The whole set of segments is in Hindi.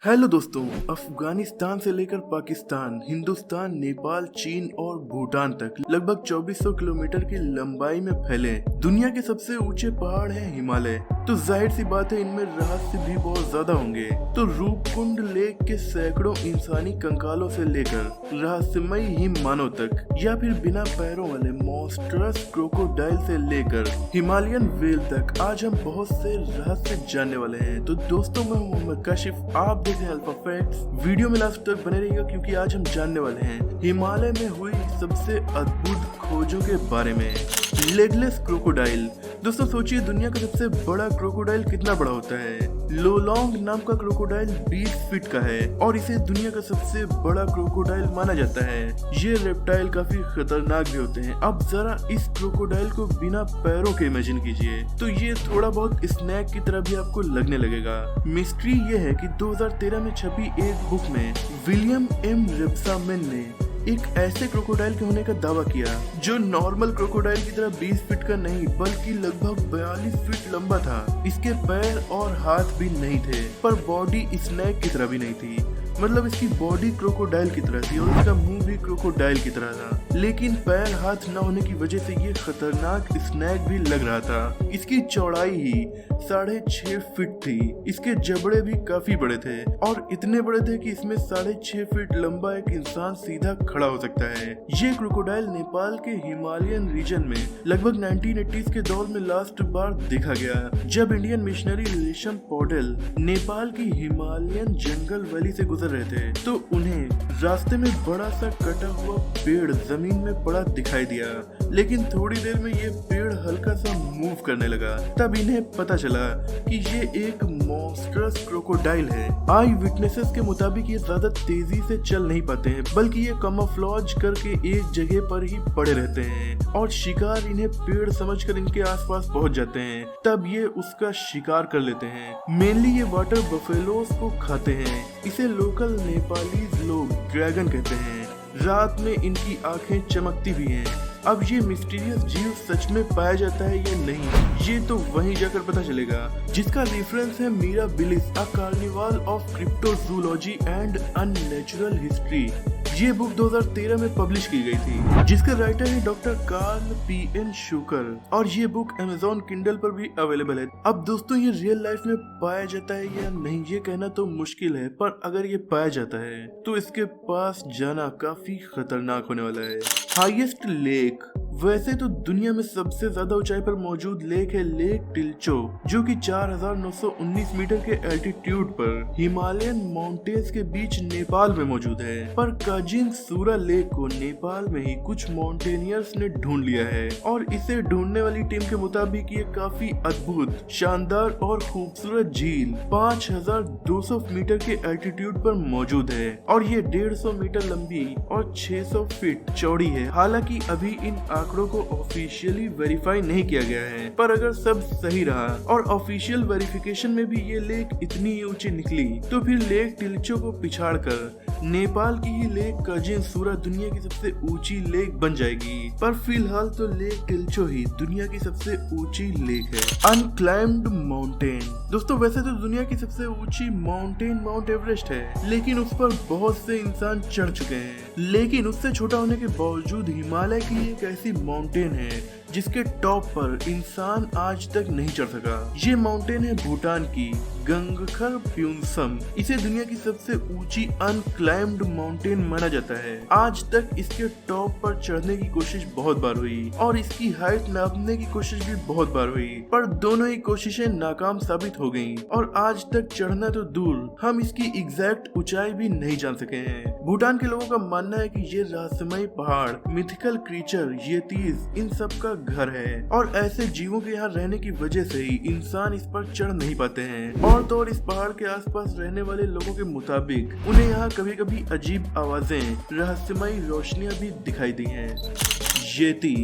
हेलो दोस्तों, अफगानिस्तान से लेकर पाकिस्तान, हिंदुस्तान, नेपाल, चीन और भूटान तक लगभग 2400 किलोमीटर की लंबाई में फैले दुनिया के सबसे ऊंचे पहाड़ हैं हिमालय। तो जाहिर सी बात है, इनमें रहस्य भी बहुत ज्यादा होंगे। तो रूपकुंड लेक के सैकड़ों इंसानी कंकालों से लेकर रहस्यमयी हिम मानव तक, या फिर बिना पैरों वाले मॉन्स्टरस क्रोकोडाइल से लेकर हिमालयन व्हेल तक, आज हम बहुत से रहस्य जानने वाले हैं। तो दोस्तों, मैं हूं मोहम्मद काशिफ, आप देख रहे हैं अल्फा फैक्ट्स। वीडियो में लास्ट तक बने रहिएगा क्योंकि आज हम जानने वाले हैं हिमालय में हुई सबसे अद्भुत खोजों के बारे में। Legless crocodile. दोस्तों सोचिए, दुनिया का सबसे बड़ा क्रोकोडाइल कितना बड़ा होता है। लोलोंग नाम का क्रोकोडाइल 20 फीट का है और इसे दुनिया का सबसे बड़ा क्रोकोडाइल माना जाता है। ये रेप्टाइल काफी खतरनाक भी होते हैं। अब जरा इस क्रोकोडाइल को बिना पैरों के इमेजिन कीजिए, तो ये थोड़ा बहुत स्नैक की तरह भी आपको लगने लगेगा। मिस्ट्री ये है कि 2013 में छपी एक बुक में विलियम एम रिब्सामैन ने एक ऐसे क्रोकोडाइल के होने का दावा किया जो नॉर्मल क्रोकोडाइल की तरह 20 फीट का नहीं बल्कि लगभग 42 फीट लंबा था। इसके पैर और हाथ भी नहीं थे, पर बॉडी स्नैक की तरह भी नहीं थी। मतलब इसकी बॉडी क्रोकोडाइल की तरह थी और इसका मुंह भी क्रोकोडाइल की तरह था, लेकिन पैर हाथ न होने की वजह से ये खतरनाक स्नैक भी लग रहा था। इसकी चौड़ाई ही 6.5 फीट थी। इसके जबड़े भी काफी बड़े थे और इतने बड़े थे कि इसमें 6.5 फीट लंबा एक इंसान सीधा खड़ा हो सकता है। ये क्रोकोडाइल नेपाल के हिमालयन रीजन में लगभग 1980s के दौर में लास्ट बार देखा गया, जब इंडियन मिशनरी रेशम पॉडेल नेपाल की हिमालयन जंगल वैली से गुजर रहे थे। तो उन्हें रास्ते में बड़ा सा कटा हुआ पेड़ जमीन में पड़ा दिखाई दिया, लेकिन थोड़ी देर में ये पेड़ हल्का सा मूव करने लगा। तब इन्हें पता चला कि ये एक मॉन्स्टरस क्रोकोडाइल है। आई विटनेसेस के मुताबिक ये ज्यादा तेजी से चल नहीं पाते हैं, बल्कि ये कैमोफ्लेज करके एक जगह पर ही पड़े रहते हैं और शिकार इन्हें पेड़ समझकर इनके आसपास पहुंच जाते हैं। तब ये उसका शिकार कर लेते हैं। मेनली ये वाटर बफेलोस को खाते हैं। इसे लोकल नेपालीज लोग ड्रैगन कहते हैं। रात में इनकी आंखें चमकती भी हैं। अब ये मिस्टीरियस जीव सच में पाया जाता है या नहीं, ये तो वहीं जाकर पता चलेगा, जिसका रेफरेंस है Mirabilis, a carnival of cryptozoology and unnatural history. ये बुक 2013 में पब्लिश की गई थी, जिसके राइटर है डॉक्टर कार्ल पी.एन. शुकर, और ये बुक अमेज़न किंडल पर भी अवेलेबल है। अब दोस्तों, ये रियल लाइफ में पाया जाता है या नहीं ये कहना तो मुश्किल है, पर अगर ये पाया जाता है तो इसके पास जाना काफी खतरनाक होने वाला है। Highest lake. वैसे तो दुनिया में सबसे ज्यादा ऊंचाई पर मौजूद लेक है लेक टिल्चो, जो कि 4919 मीटर के एल्टीट्यूड पर हिमालयन माउंटेन्स के बीच नेपाल में मौजूद है। पर काजिंग सूरा लेक को नेपाल में ही कुछ माउंटेनियर्स ने ढूंढ लिया है और इसे ढूंढने वाली टीम के मुताबिक ये काफी अद्भुत, शानदार और खूबसूरत झील 5200 मीटर के एल्टीट्यूड पर मौजूद है और ये 150 मीटर लंबी और 600 फीट चौड़ी है। हालांकि अभी इन आंकड़ों को ऑफिशियली वेरीफाई नहीं किया गया है, पर अगर सब सही रहा और ऑफिशियल वेरिफिकेशन में भी ये लेक इतनी ऊंची निकली, तो फिर लेक टिल्चो को पिछाड़कर नेपाल की ही लेक काजिंग सूरा दुनिया की सबसे ऊंची लेक बन जाएगी। पर फिलहाल तो लेक टिल्चो ही दुनिया की सबसे ऊंची लेक है। अनक्लाइम्ड माउंटेन। दोस्तों, वैसे तो दुनिया की सबसे ऊंची माउंटेन माउंट एवरेस्ट है, लेकिन उस पर बहुत से इंसान चढ़ चुके हैं। लेकिन उससे छोटा होने के बावजूद हिमालय की एक ऐसी माउंटेन है जिसके टॉप पर इंसान आज तक नहीं चढ़ सका। ये माउंटेन है भूटान की गंगखर प्यूनसम। इसे दुनिया की सबसे ऊंची अनक्लाइम्ड माउंटेन माना जाता है। आज तक इसके टॉप पर चढ़ने की कोशिश बहुत बार हुई और इसकी हाइट नापने की कोशिश भी बहुत बार हुई, पर दोनों ही कोशिशें नाकाम साबित हो गयी और आज तक चढ़ना तो दूर, हम इसकी एग्जैक्ट ऊंचाई भी नहीं जान सके हैं। भूटान के लोगों का मानना है कि ये रहस्यमयी पहाड़, मिथिकल क्रीचर, येतीज, इन सब का घर है और ऐसे जीवों के यहाँ रहने की वजह से ही इंसान इस पर चढ़ नहीं पाते हैं। और तो और इस पहाड़ के आसपास रहने वाले लोगों के मुताबिक उन्हें यहाँ कभी कभी अजीब आवाजें, रहस्यमयी रोशनियां भी दिखाई दी हैं। येती।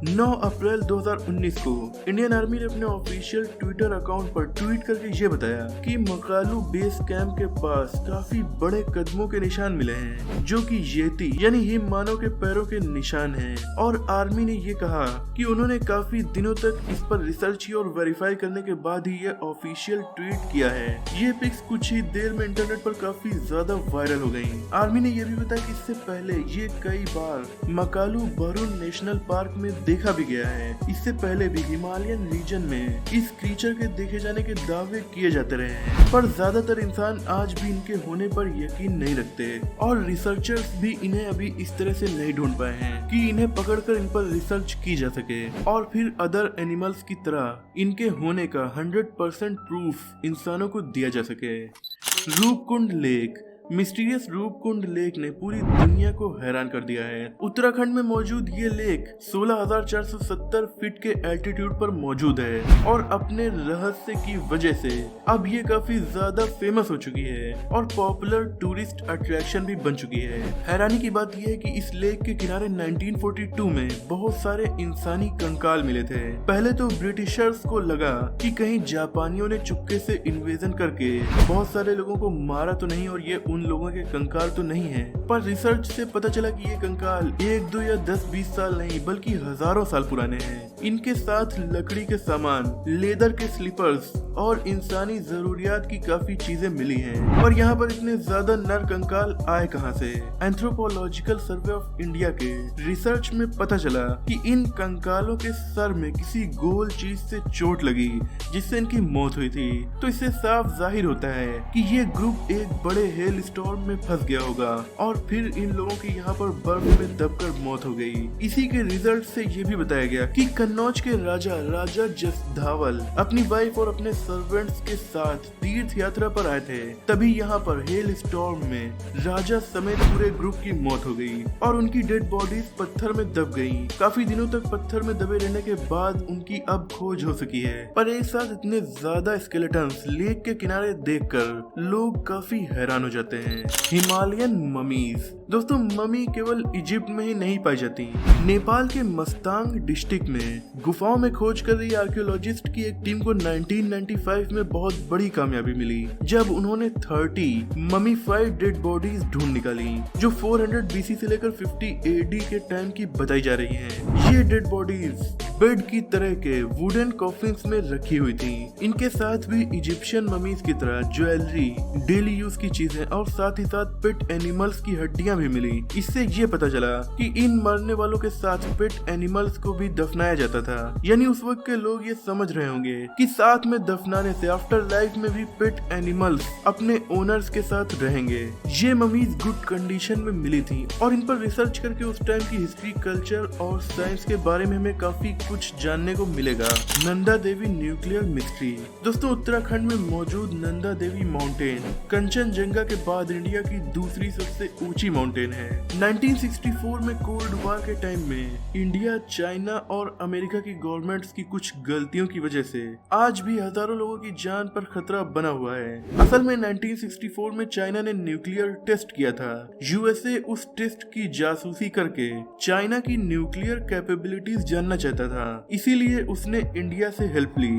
9 अप्रैल 2019 को इंडियन आर्मी ने अपने ऑफिशियल ट्विटर अकाउंट पर ट्वीट करके ये बताया कि मकालू बेस कैंप के पास काफी बड़े कदमों के निशान मिले हैं, जो कि येती यानी हिम मानव के पैरों के निशान हैं। और आर्मी ने ये कहा कि उन्होंने काफी दिनों तक इस पर रिसर्च की और वेरीफाई करने के बाद ही ये ऑफिशियल ट्वीट किया है। ये पिक्स कुछ ही देर में इंटरनेट पर काफी ज्यादा वायरल हो गयी। आर्मी ने यह भी बताया कि इससे पहले ये कई बार मकालू बरून नेशनल पार्क में देखा भी गया है। इससे पहले भी हिमालयन रीजन में इस क्रीचर के देखे जाने के दावे किए जाते रहे हैं, पर ज्यादातर इंसान आज भी इनके होने पर यकीन नहीं रखते और रिसर्चर्स भी इन्हें अभी इस तरह से नहीं ढूंढ पाए हैं कि इन्हें पकड़कर इन पर रिसर्च की जा सके और फिर अदर एनिमल्स की तरह इनके होने का 100% प्रूफ इंसानों को दिया जा सके। Roopkund lake. Mysterious Roopkund lake ने पूरी दुनिया को हैरान कर दिया है। उत्तराखंड में मौजूद ये लेक 16,470 फीट के एल्टीट्यूड पर मौजूद है और अपने रहस्य की वजह से अब ये काफी ज्यादा फेमस हो चुकी है और पॉपुलर टूरिस्ट अट्रैक्शन भी बन चुकी है। हैरानी की बात यह है कि इस लेक के किनारे 1942 में बहुत सारे इंसानी कंकाल मिले थे। पहले तो ब्रिटिशर्स को लगा कि कहीं जापानियों ने चुपके से इन्वेजन करके बहुत सारे लोगों को मारा तो नहीं और ये उन लोगों के कंकाल तो नहीं है, पर रिसर्च से पता चला कि ये कंकाल 1, 2 या 10-20 साल नहीं बल्कि हजारों साल पुराने हैं। इनके साथ लकड़ी के सामान, लेदर के स्लीपर्स और इंसानी जरूरियात की काफी चीजें मिली हैं। और यहाँ पर इतने ज्यादा नर कंकाल आए कहाँ से? एंथ्रोपोलॉजिकल सर्वे ऑफ इंडिया के रिसर्च में पता चला कि इन कंकालों के सर में किसी गोल चीज से चोट लगी जिससे इनकी मौत हुई थी। तो इससे साफ जाहिर होता है कि ये ग्रुप एक बड़े हेल स्टॉर्म में फंस गया होगा और फिर इन लोगों की यहाँ पर बर्फ में दबकर मौत हो गई। इसी के रिजल्ट से ये भी बताया गया कि कन्नौज के राजा जसधावल अपनी वाइफ और अपने सर्वेंट्स के साथ तीर्थ यात्रा पर आए थे। तभी यहाँ पर हेल स्टॉर्म में राजा समेत पूरे ग्रुप की मौत हो गई और उनकी डेड बॉडीज पत्थर में दब गयी। काफी दिनों तक पत्थर में दबे रहने के बाद उनकी अब खोज हो सकी है, पर एक साथ इतने ज्यादा स्केलेटन्स लेक के किनारे देखकर लोग काफी हैरान हो जाते हैं। Himalayan mummies. दोस्तों, ममी केवल इजिप्ट में ही नहीं पाई जाती। नेपाल के मस्तांग डिस्ट्रिक्ट में गुफाओं में खोज कर रही आर्कियोलॉजिस्ट की एक टीम को 1995 में बहुत बड़ी कामयाबी मिली जब उन्होंने 30 ममीफाइड डेड बॉडीज ढूंढ निकाली जो 400 BC से लेकर 50 AD के टाइम की बताई जा रही हैं। ये डेड बॉडीज बेड की तरह के वुडन कॉफिन्स में रखी हुई थी। इनके साथ भी इजिप्शियन ममीज की तरह ज्वेलरी, डेली यूज की चीजें और साथ ही साथ पेट एनिमल्स की हड्डियां भी मिली। इससे ये पता चला कि इन मरने वालों के साथ पेट एनिमल्स को भी दफनाया जाता था। यानी उस वक्त के लोग ये समझ रहे होंगे कि साथ में दफनाने से आफ्टर लाइफ में भी पेट एनिमल्स अपने ओनर्स के साथ रहेंगे। ये ममीज गुड कंडीशन में मिली थी और इन पर रिसर्च करके उस टाइम की हिस्ट्री, कल्चर और साइंस के बारे में हमें काफी कुछ जानने को मिलेगा। Nanda Devi nuclear mystery. दोस्तों, उत्तराखंड में मौजूद नंदा देवी माउंटेन कंचनजंगा के बाद इंडिया की दूसरी सबसे ऊंची माउंटेन है। 1964 में कोल्ड वॉर के टाइम में इंडिया, चाइना और अमेरिका की गवर्नमेंट्स की कुछ गलतियों की वजह से आज भी हजारों लोगों की जान पर खतरा बना हुआ है। असल में 1964 में चाइना ने न्यूक्लियर टेस्ट किया था। यूएसए उस टेस्ट की जासूसी करके चाइना की न्यूक्लियर कैपेबिलिटीज जानना चाहता था, इसीलिए उसने इंडिया से हेल्प ली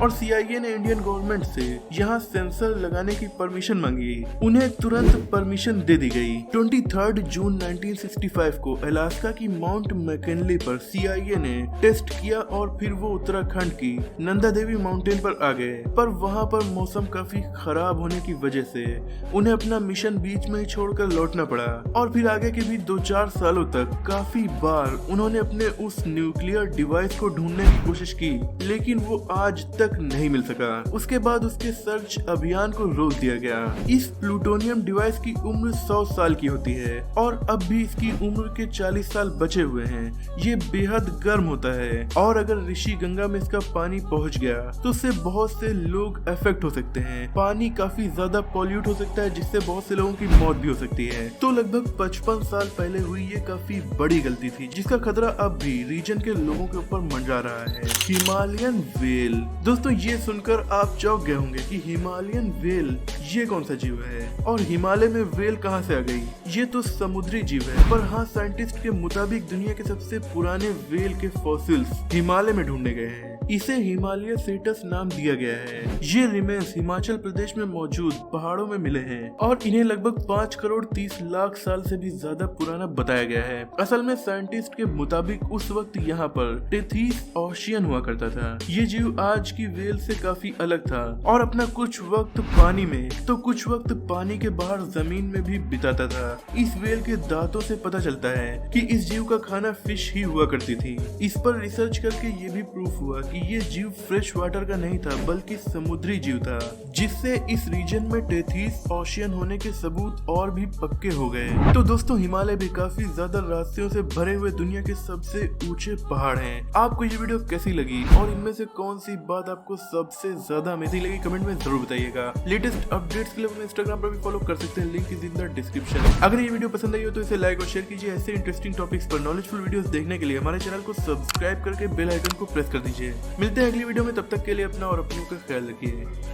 और CIA ने इंडियन गवर्नमेंट से यहाँ सेंसर लगाने की परमिशन मांगी। उन्हें तुरंत परमिशन दे दी गई। 23 जून 1965 को अलास्का की माउंट मैकिनली पर CIA ने टेस्ट किया और फिर वो उत्तराखंड की नंदा देवी माउंटेन पर आ गए, पर वहाँ पर मौसम काफी खराब होने की वजह से उन्हें अपना मिशन बीच में ही छोड़कर लौटना पड़ा और फिर आगे के भी 2-4 सालों तक काफी बार उन्होंने अपने उस न्यूक्लियर डिवाइस को ढूंढने की कोशिश की, लेकिन वो आज तक नहीं मिल सका। उसके बाद उसके सर्च अभियान को रोक दिया गया। इस प्लूटोनियम डिवाइस की उम्र 100 साल की होती है और अब भी इसकी उम्र के 40 साल बचे हुए हैं। ये बेहद गर्म होता है और अगर ऋषि गंगा में इसका पानी पहुंच गया तो उससे बहुत से लोग अफेक्ट हो सकते हैं। पानी काफी ज्यादा पॉल्यूट हो सकता है जिससे बहुत से लोगों की मौत भी हो सकती है। तो लगभग 55 साल पहले हुई ये काफी बड़ी गलती थी जिसका खतरा अब भी रीजन के लोगों के ऊपर पर मंडरा रहा है, हिमालयन व्हेल। दोस्तों ये सुनकर आप चौंक गए होंगे कि हिमालयन व्हेल ये कौन सा जीव है और हिमालय में व्हेल कहां से आ गई। ये तो समुद्री जीव है, पर हाँ साइंटिस्ट के मुताबिक दुनिया के सबसे पुराने व्हेल के फॉसिल्स हिमालय में ढूंढे गए हैं। इसे हिमालय सेटस नाम दिया गया है। ये रिमेन्स हिमाचल प्रदेश में मौजूद पहाड़ों में मिले हैं और इन्हें लगभग 5 करोड़ 30 लाख साल से भी ज्यादा पुराना बताया गया है। असल में साइंटिस्ट के मुताबिक उस वक्त यहाँ पर टेथीस ओशियन हुआ करता था। ये जीव आज की व्हेल से काफी अलग था और अपना कुछ वक्त पानी में तो कुछ वक्त पानी के बाहर जमीन में भी बिताता था। इस व्हेल के दांतों से पता चलता है कि इस जीव का खाना फिश ही हुआ करती थी। इस पर रिसर्च करके ये भी प्रूफ हुआ कि ये जीव फ्रेश वाटर का नहीं था बल्कि समुद्री जीव था, जिससे इस रीजन में टेथीस ओशियन होने के सबूत और भी पक्के हो गए। तो दोस्तों हिमालय भी काफी ज्यादा रहस्यों से भरे हुए दुनिया के सबसे ऊंचे पहाड़ हैं। आपको ये वीडियो कैसी लगी और इनमें से कौन सी बात आपको सबसे ज्यादा अमेजिंग लगी, कमेंट में जरूर बताइएगा। लेटेस्ट अपडेट्स के लिए अपने इंस्टाग्राम पर भी फॉलो कर सकते हैं, link is in the description. अगर ये वीडियो पसंद आई हो तो इसे लाइक और शेयर कीजिए। ऐसे इंटरेस्टिंग टॉपिक्स पर नॉलेजफुल वीडियोस देखने के लिए हमारे चैनल को सब्सक्राइब करके बेल आइकन को प्रेस कर दीजिए। मिलते हैं अगली वीडियो में, तब तक के लिए अपना और अपनों का ख्याल रखिए।